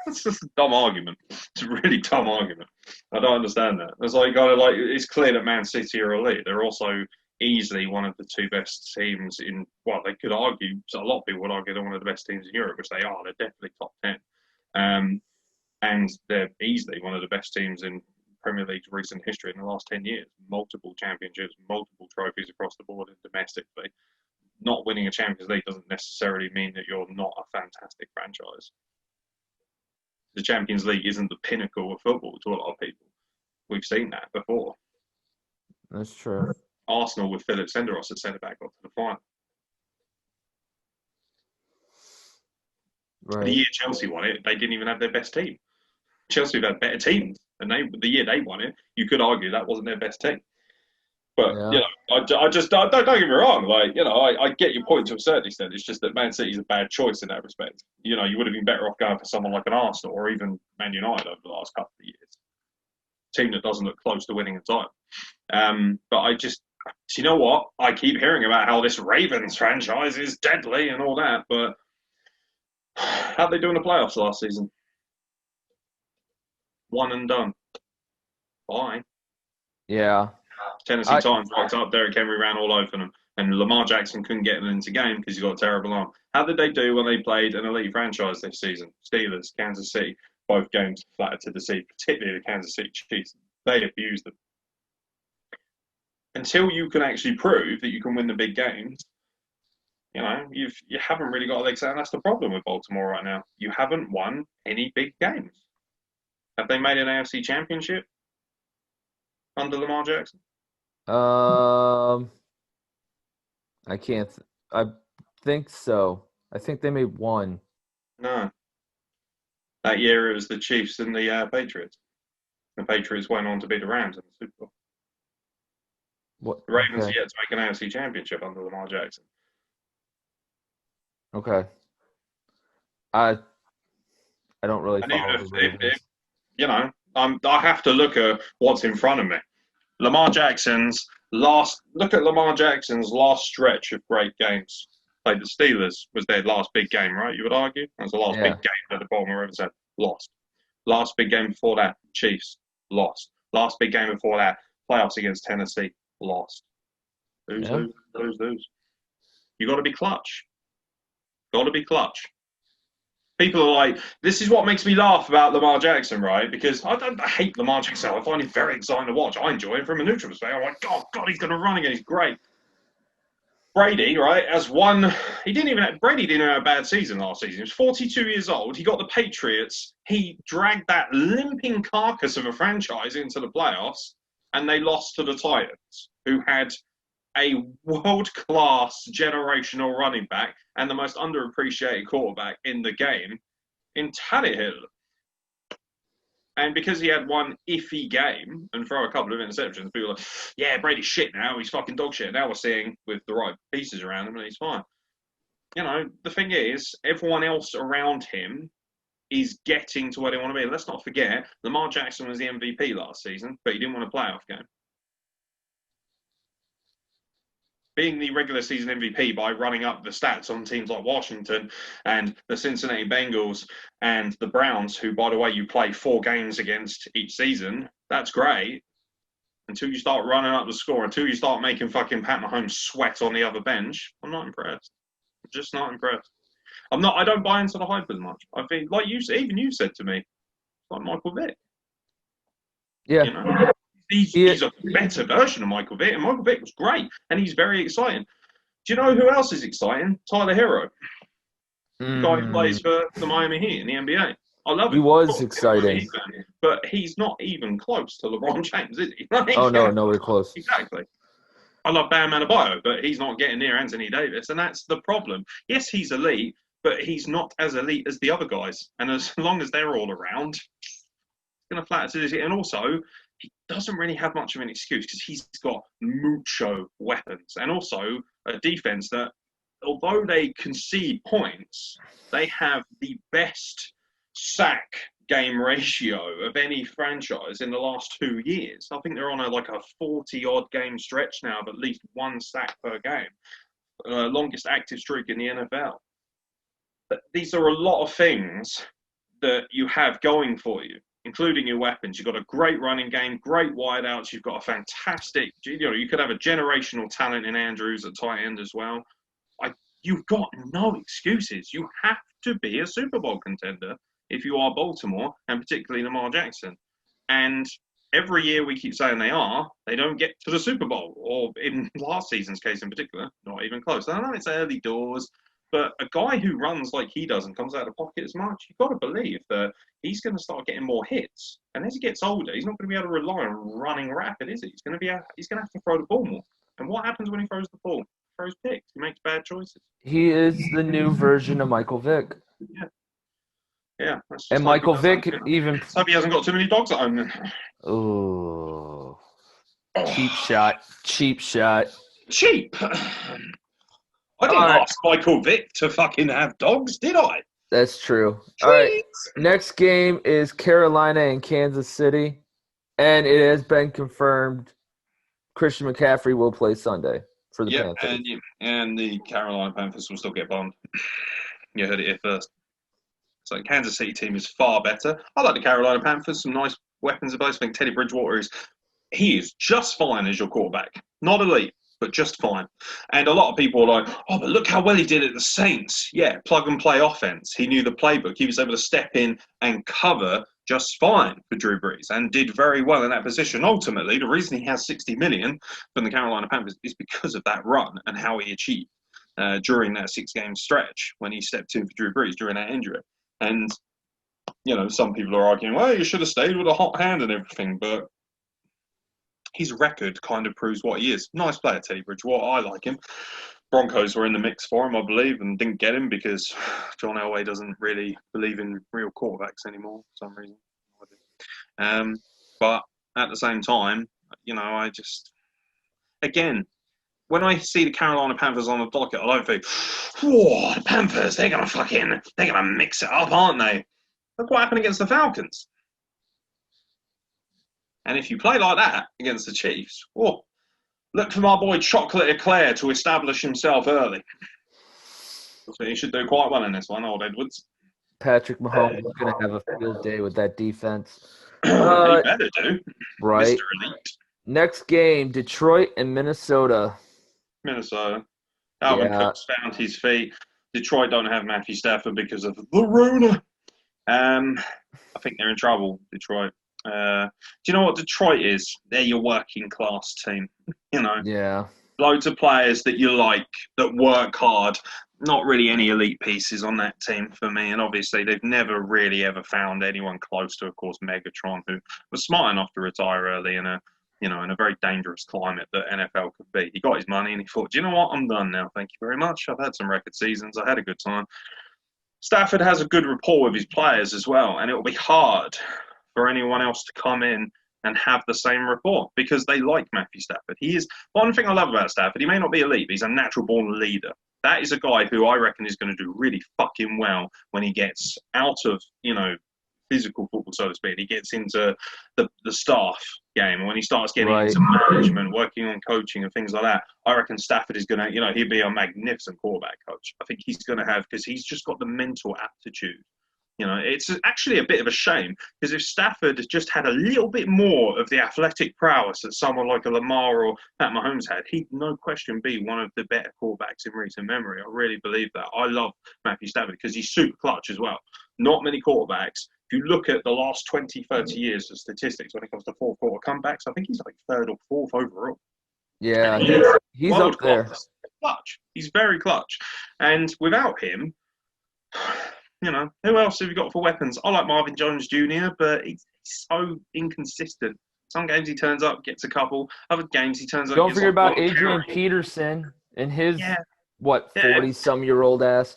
S2: It's just a dumb argument. It's a really dumb argument. I don't understand that. It's like it's clear that Man City are elite. They're also easily one of the two best teams in. Well, they could argue. So a lot of people would argue they're one of the best teams in Europe, which they are. They're definitely top 10, and they're easily one of the best teams in Premier League's recent history in the last 10 years. Multiple championships, multiple trophies across the board and domestically. Not winning a Champions League doesn't necessarily mean that you're not a fantastic franchise. The Champions League isn't the pinnacle of football to a lot of people. We've seen that before.
S1: That's true.
S2: Arsenal with Philip Senderos at centre-back got to the final.
S1: Right.
S2: The year Chelsea won it, they didn't even have their best team. Chelsea have had better teams, and the year they won it, you could argue that wasn't their best team. But
S1: Yeah.
S2: I just don't get me wrong. Like, I get your point to a certain extent. It's just that Man City's a bad choice in that respect. You would have been better off going for someone like an Arsenal or even Man United over the last couple of years. A team that doesn't look close to winning a title. But you know what? I keep hearing about how this Ravens franchise is deadly and all that, but how'd they do in the playoffs last season? One and done. Bye.
S1: Yeah.
S2: Tennessee Titans rocked up. Derrick Henry ran all over them, and Lamar Jackson couldn't get them into game because he got a terrible arm. How did they do when they played an elite franchise this season? Steelers, Kansas City, both games flattered to deceive, particularly the Kansas City Chiefs. They abused them. Until you can actually prove that you can win the big games, you haven't really got a leg set, and that's the problem with Baltimore right now. You haven't won any big games. Have they made an AFC Championship under Lamar Jackson?
S1: I can't. I think so. I think they made one.
S2: No. That year it was the Chiefs and the Patriots. The Patriots went on to beat the Rams in the Super Bowl.
S1: What?
S2: The Ravens
S1: Okay.
S2: are yet to make an AFC Championship under Lamar Jackson.
S1: Okay. I don't really
S2: And even
S1: follow the Ravens.
S2: I have to look at what's in front of me. Look at Lamar Jackson's last stretch of great games. Played the Steelers was their last big game, right? You would argue that was the last big game that the Baltimore Ravens had. Lost. Last big game before that, Chiefs lost. Last big game before that, playoffs against Tennessee lost. Lose. You got to be clutch. Got to be clutch. People are like, this is what makes me laugh about Lamar Jackson, right? Because I hate Lamar Jackson. I find him very exciting to watch. I enjoy him from a neutral perspective. I'm like, God, he's going to run again. He's great. Brady, right, Brady didn't have a bad season last season. He was 42 years old. He got the Patriots. He dragged that limping carcass of a franchise into the playoffs, and they lost to the Titans, who had a world-class generational running back and the most underappreciated quarterback in the game in Tannehill. And because he had one iffy game and throw a couple of interceptions, people are like, yeah, Brady's shit now. He's fucking dog shit. Now we're seeing with the right pieces around him and he's fine. The thing is, everyone else around him is getting to where they want to be. Let's not forget, Lamar Jackson was the MVP last season, but he didn't win a playoff game. Being the regular season MVP by running up the stats on teams like Washington and the Cincinnati Bengals and the Browns, who, by the way, you play 4 games against each season, that's great. Until you start running up the score, until you start making fucking Pat Mahomes sweat on the other bench, I'm not impressed. I'm just not impressed. I don't buy into the hype as much. I think, like you said to me, like Michael Vick.
S1: Yeah.
S2: He's a better version of Michael Vick, and Michael Vick was great, and he's very exciting. Do you know who else is exciting? Tyler Hero, the guy who plays for the Miami Heat in the NBA. I love
S1: He
S2: him.
S1: was exciting.
S2: But he's not even close to LeBron James, is he? Like,
S1: Oh, no, nowhere close.
S2: exactly. I love Bam Adebayo, but he's not getting near Anthony Davis, and that's the problem. Yes, he's elite, but he's not as elite as the other guys. And as long as they're all around, it's going to flatter to this. And also, he doesn't really have much of an excuse because he's got mucho weapons and also a defense that, although they concede points, they have the best sack game ratio of any franchise in the last 2 years. I think they're on a 40-odd game stretch now of at least one sack per game. Longest active streak in the NFL. But these are a lot of things that you have going for you, including your weapons. You've got a great running game, great wideouts. You've got a fantastic, you could have a generational talent in Andrews at tight end as well. You've got no excuses. You have to be a Super Bowl contender if you are Baltimore, and particularly Lamar Jackson. And every year we keep saying they don't get to the Super Bowl, or in last season's case in particular, not even close. I know it's early doors, but a guy who runs like he does and comes out of the pocket as much, you've got to believe that he's going to start getting more hits. And as he gets older, he's not going to be able to rely on running rapid, is he? He's going to have to throw the ball more. And what happens when he throws the ball? He throws picks. He makes bad choices.
S1: He is the new version of Michael Vick.
S2: Yeah. Yeah.
S1: And Michael Vick even.
S2: Let's hope he hasn't got too many dogs at home then.
S1: Oh. Cheap shot. Cheap shot.
S2: Cheap. I didn't ask Michael Vick to fucking have dogs, did I?
S1: That's true. All right. Next game is Carolina and Kansas City. And it has been confirmed Christian McCaffrey will play Sunday for the Panthers.
S2: And the Carolina Panthers will still get bombed. You heard it here first. So Kansas City team is far better. I like the Carolina Panthers. Some nice weapons in place. I think Teddy Bridgewater is just fine as your quarterback. Not elite, but just fine. And a lot of people are like, oh, but look how well he did at the Saints. Yeah, plug and play offense. He knew the playbook. He was able to step in and cover just fine for Drew Brees and did very well in that position. Ultimately, the reason he has $60 million from the Carolina Panthers is because of that run and how he achieved during that 6-game stretch when he stepped in for Drew Brees during that injury. And, some people are arguing, well, you should have stayed with a hot hand and everything, but his record kind of proves what he is. Nice player, Teddy Bridgewater. I like him. Broncos were in the mix for him, I believe, and didn't get him because John Elway doesn't really believe in real quarterbacks anymore for some reason. But at the same time, when I see the Carolina Panthers on the docket, I don't think, whoa, the Panthers, they're going to mix it up, aren't they? Look what happened against the Falcons. And if you play like that against the Chiefs, look for my boy Chocolate Eclair to establish himself early. So he should do quite well in this one, old Edwards.
S1: Patrick Mahomes is going to have a field day with that defense.
S2: He better do.
S1: Right.
S2: Mr. Elite.
S1: Next game, Detroit and Minnesota.
S2: Minnesota. Alvin Cook's found his feet. Detroit don't have Matthew Stafford because of the Rona. I think they're in trouble, Detroit. Do you know what Detroit is? They're your working class team.
S1: Yeah.
S2: Loads of players that you like, that work hard. Not really any elite pieces on that team for me. And obviously, they've never really ever found anyone close to, of course, Megatron, who was smart enough to retire early in a very dangerous climate that NFL could be. He got his money and he thought, do you know what? I'm done now. Thank you very much. I've had some record seasons. I had a good time. Stafford has a good rapport with his players as well. And it will be hard for anyone else to come in and have the same rapport because they like Matthew Stafford. He is one thing I love about Stafford. He may not be elite, but he's a natural born leader. That is a guy who I reckon is going to do really fucking well when he gets out of, physical football, so to speak. He gets into the staff game. And when he starts getting into management, working on coaching and things like that, I reckon Stafford is going to, he'll be a magnificent quarterback coach. I think he's going to have, because he's just got the mental aptitude. It's actually a bit of a shame because if Stafford just had a little bit more of the athletic prowess that someone like a Lamar or Pat Mahomes had, he'd no question be one of the better quarterbacks in recent memory. I really believe that. I love Matthew Stafford because he's super clutch as well. Not many quarterbacks. If you look at the last 20, 30 years of statistics when it comes to fourth quarter comebacks, I think he's like third or fourth overall.
S1: Yeah, he's up there.
S2: Clutch. He's very clutch. And without him, You know, who else have you got for weapons? I like Marvin Jones Jr., but he's so inconsistent. Some games he turns up, gets a couple. Other games he turns up,
S1: Don't
S2: gets
S1: forget
S2: like
S1: about
S2: one
S1: Adrian
S2: carry.
S1: Peterson and his,
S2: Yeah,
S1: what,
S2: yeah.
S1: 40-some-year-old ass.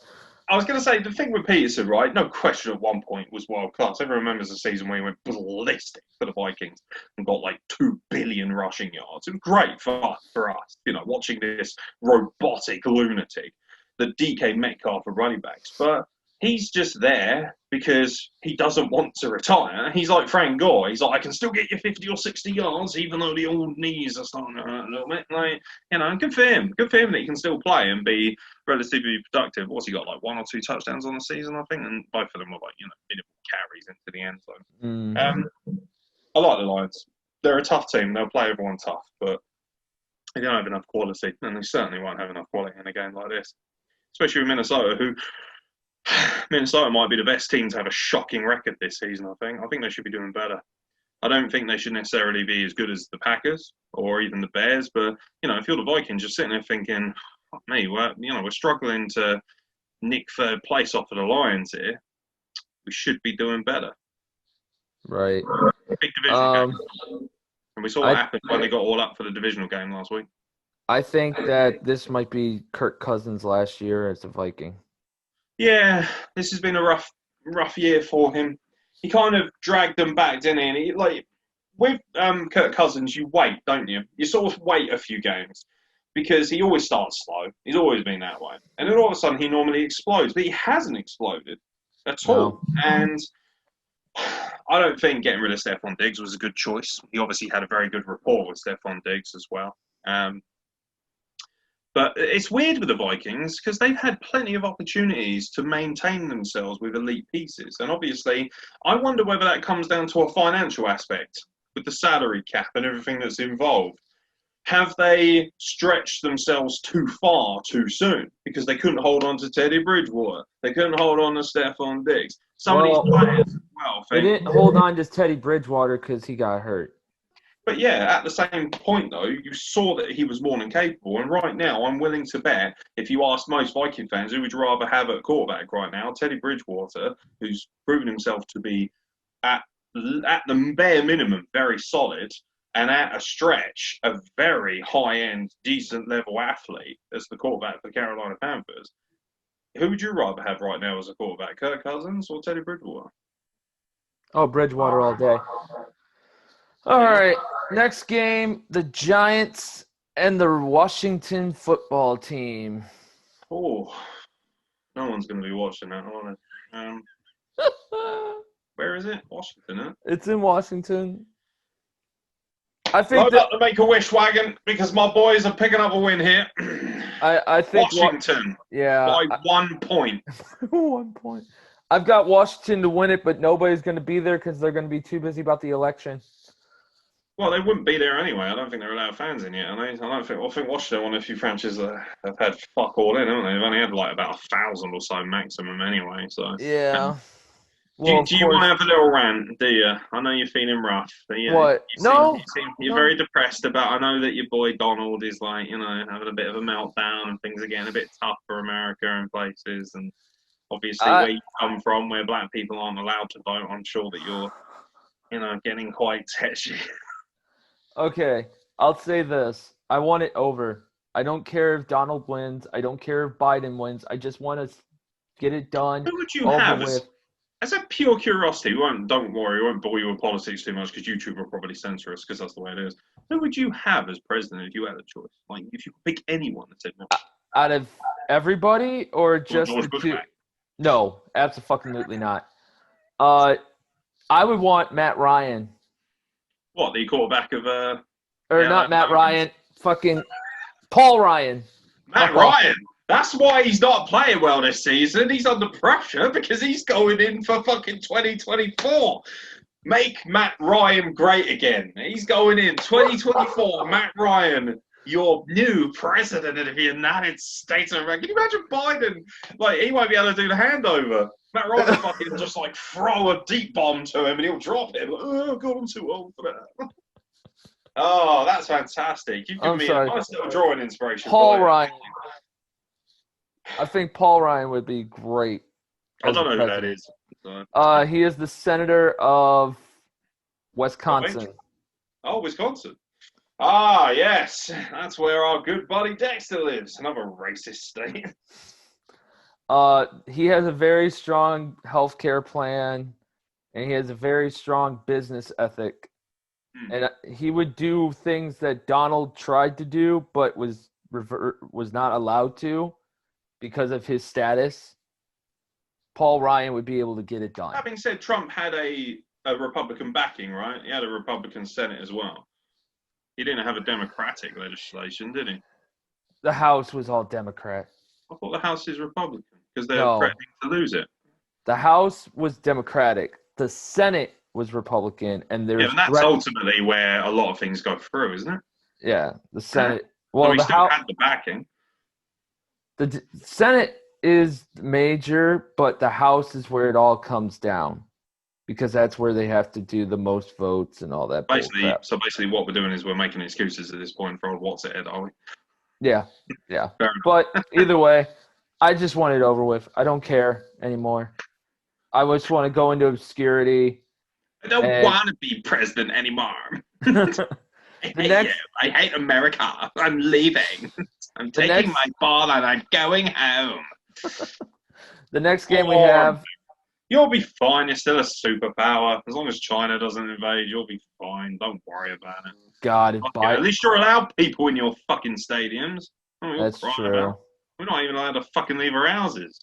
S2: I was going to say, the thing with Peterson, right? No question at one point was world class. Everyone remembers the season where he went ballistic for the Vikings and got like 2 billion rushing yards. It was great fun for us, you know, watching this robotic lunatic, the DK Metcalf of running backs. But he's just there because he doesn't want to retire. He's like Frank Gore. He's like, I can still get you 50 or 60 yards, even though the old knees are starting to hurt a little bit. Like, you know, good for him. Good for him that he can still play and be relatively productive. What's he got, like 1 or 2 touchdowns on the season, I think? And both of them were like, you know, minimal carries into the end zone. I like the Lions. They're a tough team. They'll play everyone tough, but they don't have enough quality, and they certainly won't have enough quality in a game like this. Especially with Minnesota, who Minnesota might be the best team to have a shocking record this season, I think. I think they should be doing better. I don't think they should necessarily be as good as the Packers or even the Bears, but, you know, if you're the Vikings, you're sitting there thinking, fuck me, we're struggling to nick third place off of the Lions here. We should be doing better.
S1: Right.
S2: Big divisional game. And we saw what happened when they got all up for the divisional game last week.
S1: I think that this might be Kirk Cousins' last year as a Viking.
S2: Yeah, this has been a rough year for him. He kind of dragged them back, didn't he? And he, like, with Kirk Cousins, you wait, don't you? You sort of wait a few games because he always starts slow. He's always been that way. And then all of a sudden, he normally explodes. But he hasn't exploded at all. And I don't think getting rid of Stephon Diggs was a good choice. He obviously had a very good rapport with Stephon Diggs as well. But it's weird with the Vikings because they've had plenty of opportunities to maintain themselves with elite pieces. And obviously, I wonder whether that comes down to a financial aspect with the salary cap and everything that's involved. Have they stretched themselves too far too soon because they couldn't hold on to Teddy Bridgewater? They couldn't hold on to Stephon Diggs. Some of these players as well.
S1: They didn't hold on to Teddy Bridgewater because he got hurt.
S2: But yeah, at the same point, though, you saw that he was more than capable. And right now, I'm willing to bet, if you ask most Viking fans, who would you rather have at quarterback right now? Teddy Bridgewater, who's proven himself to be, at the bare minimum, very solid, and at a stretch, a very high-end, decent-level athlete as the quarterback for the Carolina Panthers. Who would you rather have right now as a quarterback, Kirk Cousins or Teddy Bridgewater?
S1: Oh, Bridgewater all day. All right, next game, the Giants and the Washington football team.
S2: Oh, no one's going to be watching that, are they? Where is it? Washington, huh?
S1: It's in Washington. I think
S2: Load up the Make-A-Wish wagon because my boys are picking up a win here.
S1: I think
S2: Washington by 1 point.
S1: 1 point. I've got Washington to win it, but nobody's going to be there because they're going to be too busy about the election.
S2: Well, they wouldn't be there anyway. I don't think they're allowed fans in yet. I think Washington, one of the few franchises that have had fuck all in, haven't they? They've only had like about 1,000 or so maximum anyway. So
S1: yeah.
S2: Do you want to have a little rant, do you? I know you're feeling rough. But yeah,
S1: what?
S2: You're very depressed about. I know that your boy Donald is like, you know, having a bit of a meltdown and things are getting a bit tough for America and places. And obviously, where you come from, where black people aren't allowed to vote, I'm sure that you're, you know, getting quite touchy.
S1: Okay, I'll say this. I want it over. I don't care if Donald wins. I don't care if Biden wins. I just want to get it done.
S2: Who would you have as a pure curiosity? Don't worry, we won't bore you with politics too much because YouTube will probably censor us because that's the way it is. Who would you have as president if you had a choice? Like, if you could pick anyone to take
S1: out of everybody or just the two? No, absolutely not. I would want Matt Ryan.
S2: What, the quarterback of
S1: not Matt Ryan, fucking Paul Ryan.
S2: Matt Ryan. That's why he's not playing well this season. He's under pressure because he's going in for fucking 2024. Make Matt Ryan great again. He's going in 2024. Matt Ryan, your new president of the United States of America. Can you imagine Biden? Like, he won't be able to do the handover. Matt Ryan will fucking just like throw a deep bomb to him and he'll drop it. Like, oh God, I'm too old for that. Oh, that's fantastic. You've given me a nice little drawing inspiration.
S1: Paul Ryan. I think Paul Ryan would be great.
S2: I
S1: as
S2: don't
S1: the
S2: know who that
S1: president.
S2: is. So.
S1: He is the senator of Wisconsin.
S2: Oh, Wisconsin. Ah, yes. That's where our good buddy Dexter lives. Another racist state.
S1: He has a very strong healthcare plan, and he has a very strong business ethic. And he would do things that Donald tried to do, but was not allowed to because of his status. Paul Ryan would be able to get it done.
S2: That being said, Trump had a Republican backing, right? He had a Republican Senate as well. He didn't have a Democratic legislation, did he?
S1: The House was all Democrat.
S2: I thought the House is Republican because they're
S1: No.
S2: threatening to lose it.
S1: The House was Democratic. The Senate was Republican, and there's
S2: and that's ultimately where a lot of things go through, isn't it?
S1: Yeah, the Senate.
S2: Well, so he still had the backing.
S1: The Senate is major, but the House is where it all comes down, because that's where they have to do the most votes and all that.
S2: Basically, what we're doing is we're making excuses at this point for old what's it, are we?
S1: Yeah. But either way, I just want it over with. I don't care anymore. I just want to go into obscurity.
S2: I don't want to be president anymore. I hate America. I'm leaving. I'm taking my ball and I'm going home.
S1: The next game we have...
S2: You'll be fine. You're still a superpower. As long as China doesn't invade, you'll be fine. Don't worry about it.
S1: God,
S2: at least you're allowed people in your fucking stadiums.
S1: That's true.
S2: We're not even allowed to fucking leave our houses.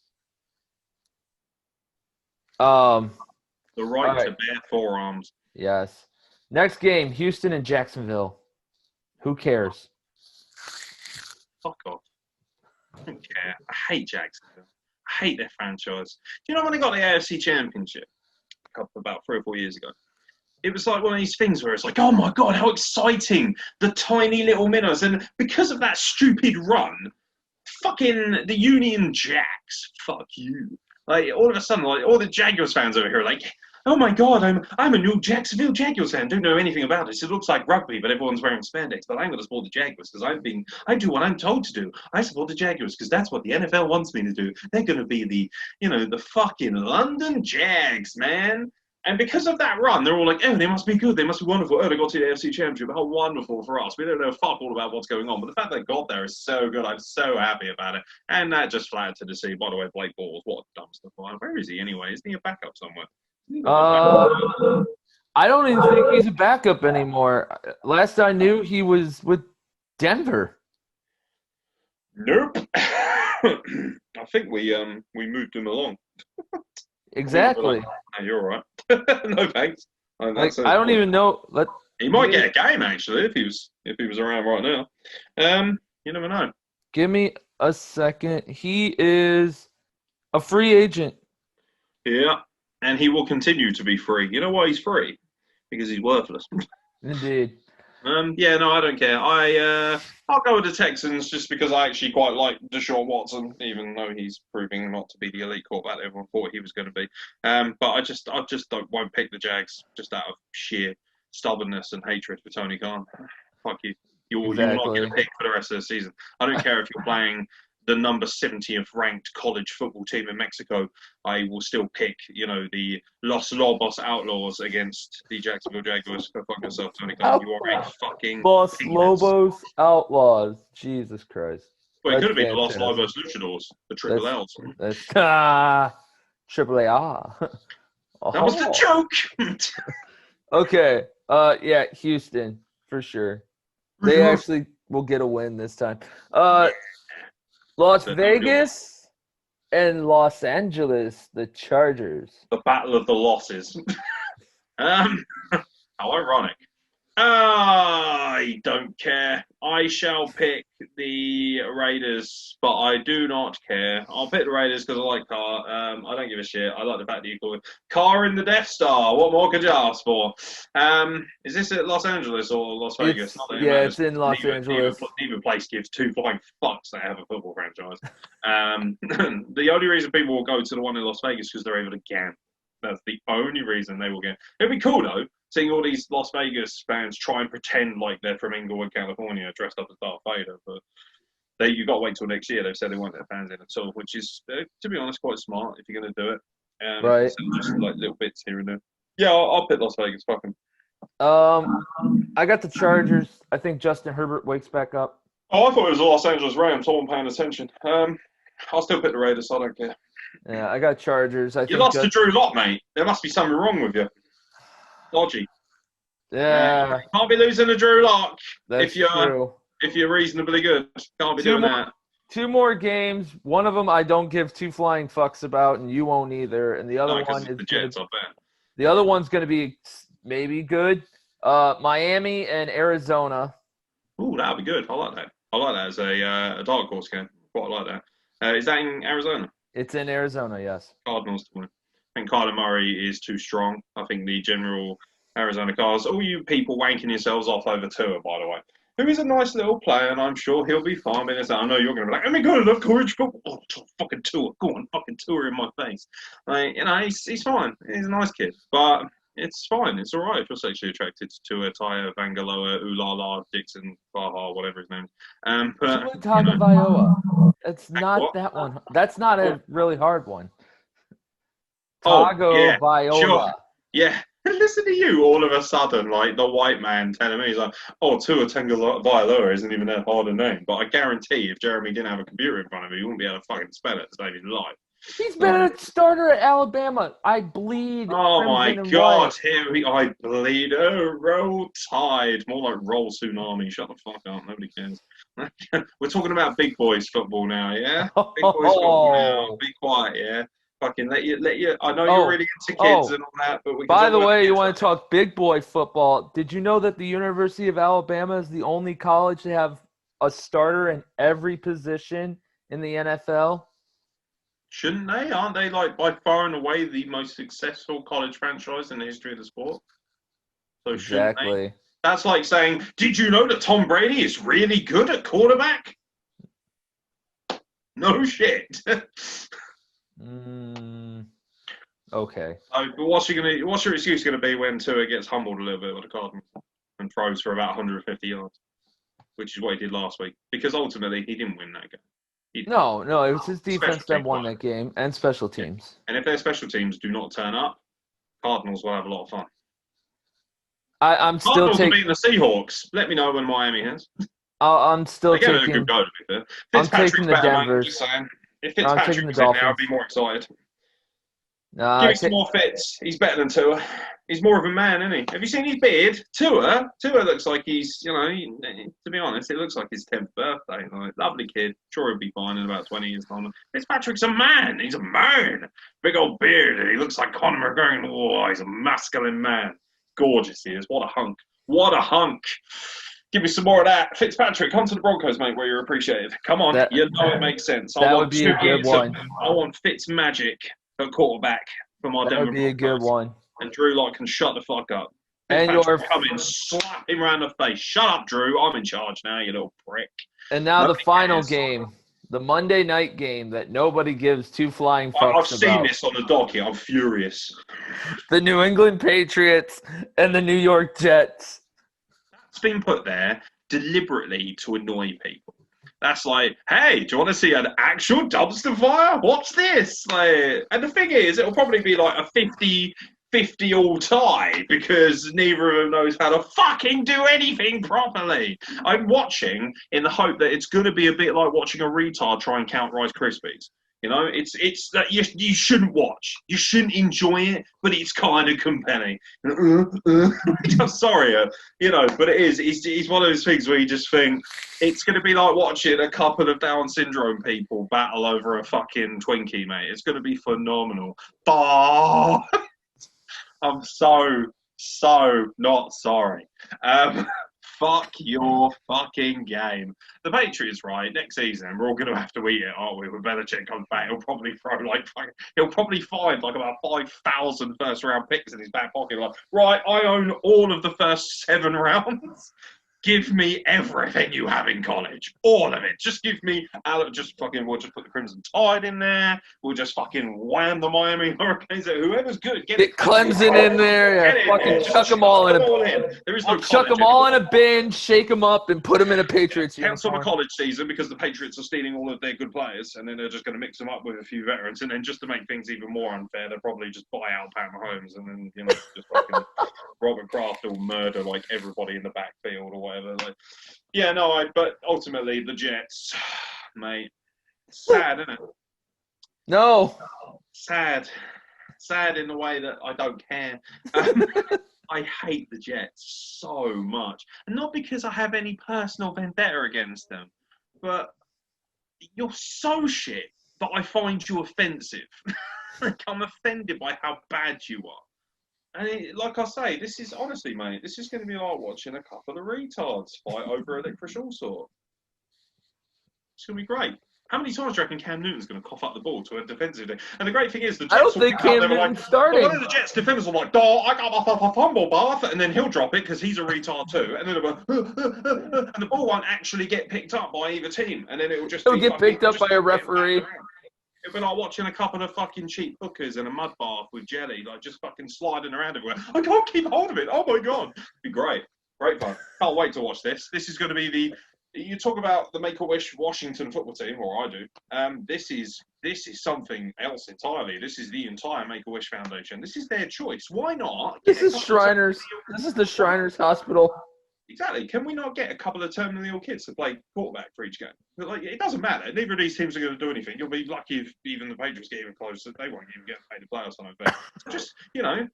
S2: The right to bear forearms.
S1: Yes. Next game, Houston and Jacksonville. Who cares?
S2: Fuck off. I don't care. I hate Jacksonville. I hate their franchise. Do you know when they got the AFC Championship about 3 or 4 years ago? It was like one of these things where it's like, oh my God, how exciting. The tiny little minnows. And because of that stupid run, fucking the Union Jacks, fuck you. Like, all of a sudden, like, all the Jaguars fans over here are like, oh my God, I'm a new Jacksonville Jaguars fan. Don't know anything about it. It looks like rugby, but everyone's wearing spandex. But I'm going to support the Jaguars because I do what I'm told to do. I support the Jaguars because that's what the NFL wants me to do. They're going to be the fucking London Jags, man. And because of that run, they're all like, oh, they must be good. They must be wonderful. Oh, they got to the AFC Championship. How wonderful for us. We don't know fuck all about what's going on. But the fact they got there is so good. I'm so happy about it. And that just flattered to see. By the way, Blake Bortles, what a dumpster fire. Where is he anyway? Isn't he a backup somewhere?
S1: I don't even think he's a backup anymore. Last I knew, he was with Denver.
S2: Nope. I think we moved him along.
S1: Exactly.
S2: Hey, you're all right. No thanks.
S1: I don't even know.
S2: He might get a game actually if he was around right now. You never know.
S1: Give me a second. He is a free agent.
S2: Yeah, and he will continue to be free. You know why he's free? Because he's worthless.
S1: Indeed.
S2: Yeah, no, I don't care. I'll go with the Texans just because I actually quite like Deshaun Watson, even though he's proving not to be the elite quarterback that everyone thought he was going to be. But I just won't pick the Jags just out of sheer stubbornness and hatred for Tony Khan. Fuck you. You're not going to pick for the rest of the season. I don't care if you're playing the number 70th ranked college football team in Mexico. I will still pick, the Los Lobos Outlaws against the Jacksonville Jaguars. Go fuck yourself, Tony Khan. You are a fucking
S1: Los
S2: penis.
S1: Lobos Outlaws. Jesus Christ.
S2: Well, it could have been the Los Lobos Luchadors, the Triple L's.
S1: Triple A.
S2: That was the joke.
S1: Okay. Yeah, Houston for sure. They actually will get a win this time. Las Vegas and Los Angeles, the Chargers.
S2: The battle of the losses. How ironic. I don't care. I shall pick the Raiders, but I do not care. I'll pick the Raiders because I like Carr. I don't give a shit. I like the fact that you call it Carr in the Death Star. What more could you ask for? Is this at Los Angeles or Las Vegas?
S1: It's in Los Angeles.
S2: Neither place gives two flying fucks that have a football franchise. The only reason people will go to the one in Las Vegas is because they're able to gamble. That's the only reason they will get. It'd be cool though, seeing all these Las Vegas fans try and pretend like they're from Inglewood, California, dressed up as Darth Vader. But You got to wait till next year. They've said they won't let fans in at all, which is, to be honest, quite smart if you're going to do it.
S1: Right.
S2: Instead of just like little bits here and there. Yeah, I'll pick Las Vegas. Fuck 'em.
S1: I got the Chargers. I think Justin Herbert wakes back up.
S2: Oh, I thought it was the Los Angeles Rams. I wasn't paying attention. I'll still pick the Raiders. I don't care.
S1: Yeah, I got Chargers.
S2: You lost to Drew Lock, mate. There must be something wrong with you. Dodgy.
S1: Yeah.
S2: Can't be losing to Drew Lock
S1: That's true.
S2: If you're reasonably good. Can't be doing that.
S1: 2 more games. One of them I don't give 2 flying fucks about, and you won't either. And the other one is
S2: the Jets, I bet.
S1: The other one's going to be maybe good. Miami and Arizona.
S2: Ooh, that'll be good. I like that. I like that as a dark horse game. Quite like that. Is that in Arizona?
S1: It's in Arizona, yes.
S2: Cardinals to win. I think Kyler Murray is too strong. I think the general Arizona Cards, all you people wanking yourselves off over Tua, by the way, who is a nice little player, and I'm sure he'll be fine. I know you're going to be like, "Oh my God, I love college football." Oh, fucking Tua. Go on, fucking Tua in my face. Like, he's fine. He's a nice kid. But it's fine. It's all right if you're sexually attracted to Tua, Taya, Vangaloa, Ulala, Dixon, Baha, whatever his name is.
S1: But Tagovailoa. It's not that one. That's not a really hard one. Tagovailoa.
S2: Sure. Yeah. Listen to you all of a sudden, like the white man telling me, he's like, oh, Tua Tagovailoa isn't even that hard a name. But I guarantee if Jeremy didn't have a computer in front of him, he wouldn't be able to fucking spell it to save his life.
S1: He's been a starter at Alabama. I bleed.
S2: Oh my God! I bleed. Oh, roll tide. More like roll tsunami. Shut the fuck up. Nobody cares. We're talking about big boys football now, yeah? Big boys football now. Be quiet, yeah? Fucking let you. I know you're really into kids and all that, but
S1: by the way, you want to talk big boy football? Did you know that the University of Alabama is the only college to have a starter in every position in the NFL?
S2: Shouldn't they? Aren't they like by far and away the most successful college franchise in the history of the sport? So
S1: exactly.
S2: That's like saying, did you know that Tom Brady is really good at quarterback? No shit.
S1: Okay.
S2: But what's your excuse going to be when Tua gets humbled a little bit with the Cardinals and throws for about 150 yards, which is what he did last week? Because ultimately he didn't win that game.
S1: No, it was his defense that won that game and special teams.
S2: And if their special teams do not turn up, Cardinals will have a lot of fun.
S1: I'm still
S2: taking the Seahawks. Let me know when Miami has.
S1: I'm still taking.
S2: A good go, to be fair.
S1: I'm taking the Denvers.
S2: Just saying. If Fitzpatrick was in there, I'd be more excited. Give me some more Fitz. He's better than Tua. He's more of a man, isn't he? Have you seen his beard? Tua looks like he's, to be honest, it looks like his 10th birthday. Like, lovely kid. Sure, he'll be fine in about 20 years' time. Fitzpatrick's a man. He's a man. Big old beard. And he looks like Conor McGregor. Oh, he's a masculine man. Gorgeous he is. What a hunk. What a hunk. Give me some more of that. Fitzpatrick, come to the Broncos, mate, where you're appreciated. Come on. It makes sense.
S1: That would be a good one.
S2: I want Fitz magic at quarterback for my Denver Broncos.
S1: That would be a good one.
S2: And Drew Lock can shut the fuck up.
S1: And you're
S2: come in, slap him around the face. Shut up, Drew. I'm in charge now, you little prick.
S1: And now the final game, the Monday night game that nobody gives 2 flying fucks about.
S2: I've seen this on the docket. I'm furious.
S1: The New England Patriots and the New York Jets.
S2: That's been put there deliberately to annoy people. That's like, hey, do you want to see an actual dumpster fire? Watch this. Like, and the thing is, it'll probably be like a 50 all tie because neither of them knows how to fucking do anything properly. I'm watching in the hope that it's going to be a bit like watching a retard try and count Rice Krispies. It's that you shouldn't watch. You shouldn't enjoy it, but it's kind of compelling. I'm sorry, but it is. It's one of those things where you just think it's going to be like watching a couple of Down syndrome people battle over a fucking Twinkie, mate. It's going to be phenomenal. Bah! I'm so not sorry. Fuck your fucking game. The Patriots, right? Next season, we're all going to have to eat it, aren't we? When Belichick comes back, he'll probably find like about 5,000 first-round picks in his back pocket. Like, right, I own all of the first 7 rounds. Give me everything you have in college. All of it. Just give me, we'll just put the Crimson Tide in there. We'll just fucking wham the Miami Hurricanes. Whoever's good,
S1: Get Clemson in there. Yeah, fucking chuck them all in.
S2: There is no
S1: chuck them all in a bin, shake them up, and put them in a Patriots
S2: cancel the
S1: uniform.
S2: college season because the Patriots are stealing all of their good players, and then they're just going to mix them up with a few veterans, and then just to make things even more unfair, they'll probably just buy out Pat Mahomes, and then just fucking Robert Kraft will murder like everybody in the backfield or whatever. Like, yeah, no, but ultimately the Jets, mate, sad, isn't it?
S1: No.
S2: Sad in the way that I don't care. I hate the Jets so much. And not because I have any personal vendetta against them, but you're so shit that I find you offensive. Like, I'm offended by how bad you are. And like I say, this is honestly, mate, this is going to be like watching a couple of retards fight over a licorice all sort. It's going to be great. How many times do you reckon Cam Newton's going to cough up the ball to a defensive day? And the great thing is, the Jets
S1: I don't think Cam Newton's starting.
S2: One of the Jets defenders will like, I got a fumble bath, and then he'll drop it because he's a retard too. And then and the ball won't actually get picked up by either team. And then it'll
S1: get picked up by a referee.
S2: It'll be like watching a couple of fucking cheap hookers in a mud bath with jelly, like just fucking sliding around everywhere. I can't keep hold of it. Oh my God. It'd be great. Great fun. Can't wait to watch this. This is going to be you talk about the Make-A-Wish Washington football team, or I do. This is something else entirely. This is the entire Make-A-Wish Foundation. This is their choice. Why not?
S1: This is Shriners. This is the Shriners Hospital.
S2: Exactly. Can we not get a couple of terminally ill kids to play quarterback for each game? Like, it doesn't matter. Neither of these teams are going to do anything. You'll be lucky if even the Patriots get even closer. They won't even get paid the playoffs on it. Just,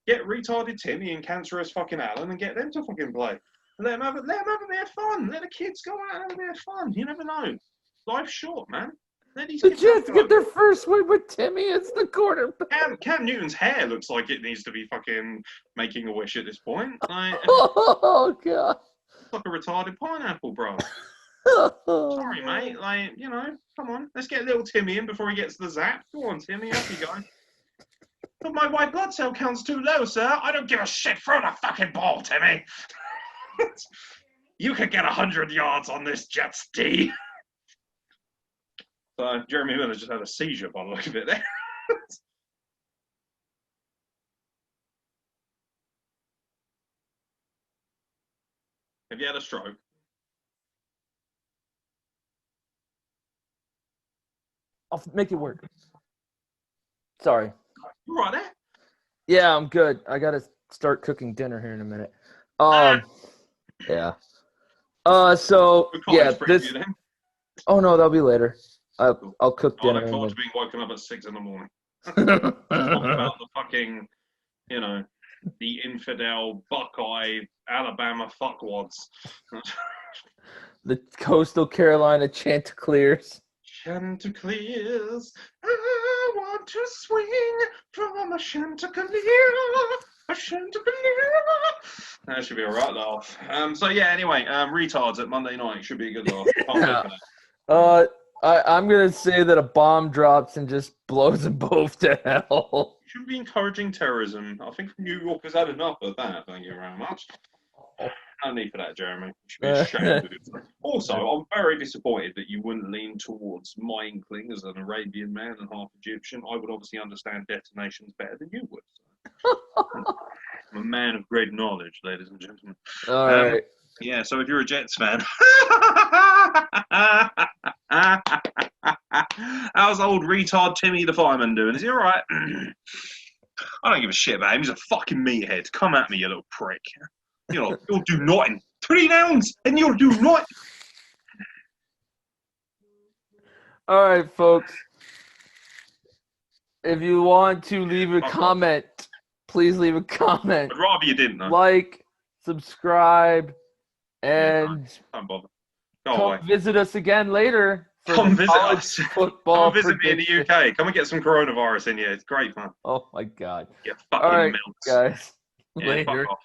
S2: get retarded Timmy and cancerous fucking Alan and get them to fucking play. Let them have a bit of fun. Let the kids go out and have a bit of fun. You never know. Life's short, man. Let these kids
S1: Jets get their first win with Timmy as the quarterback.
S2: Cam Newton's hair looks like it needs to be fucking making a wish at this point. Like,
S1: oh, God.
S2: It's like a retarded pineapple, bro. Sorry, mate. Like, come on. Let's get little Timmy in before he gets the zap. Go on, Timmy. Up you go. But my white blood cell count's too low, sir. I don't give a shit. Throw the fucking ball, Timmy. You could get 100 yards on this Jets D. So Jeremy Miller just had a seizure by the look of it there. Have you had a stroke?
S1: I'll make it work. Sorry.
S2: You right there?
S1: Yeah, I'm good. I got to start cooking dinner here in a minute. Yeah. So yeah, this. Oh no, that'll be later. I'll cook dinner.
S2: I look forward to being woken up at 6 a.m. Talk about the fucking, the infidel Buckeye Alabama fuckwads.
S1: The Coastal Carolina Chanticleers.
S2: Chanticleers, I want to swing from a Chanticleer. That should be a right laugh. So yeah, anyway, retards at Monday night should be a good laugh.
S1: I'm gonna say that a bomb drops and just blows them both to hell.
S2: You shouldn't be encouraging terrorism. I think New York has had enough of that. Thank you very much. No need for that, Jeremy. You should be ashamed of it. Also, I'm very disappointed that you wouldn't lean towards my inkling as an Arabian man and half Egyptian. I would obviously understand detonations better than you would. I'm a man of great knowledge, ladies and gentlemen.
S1: All right.
S2: Yeah, so if you're a Jets fan, how's old retard Timmy the fireman doing? Is he all right? I don't give a shit about him. He's a fucking meathead. Come at me, you little prick. You'll do nothing. 3 nouns, and you'll do nothing.
S1: All right, folks. If you want to leave a comment, please leave a comment.
S2: I'd rather you didn't, though.
S1: Like, subscribe, and
S2: don't bother.
S1: come visit us again later.
S2: Come visit us.
S1: Football.
S2: Come visit me in the UK. Come and get some coronavirus in here. It's great fun.
S1: Oh my God.
S2: Yeah, fucking
S1: all right,
S2: melts.
S1: guys.
S2: Yeah,
S1: Later.
S2: fuck off.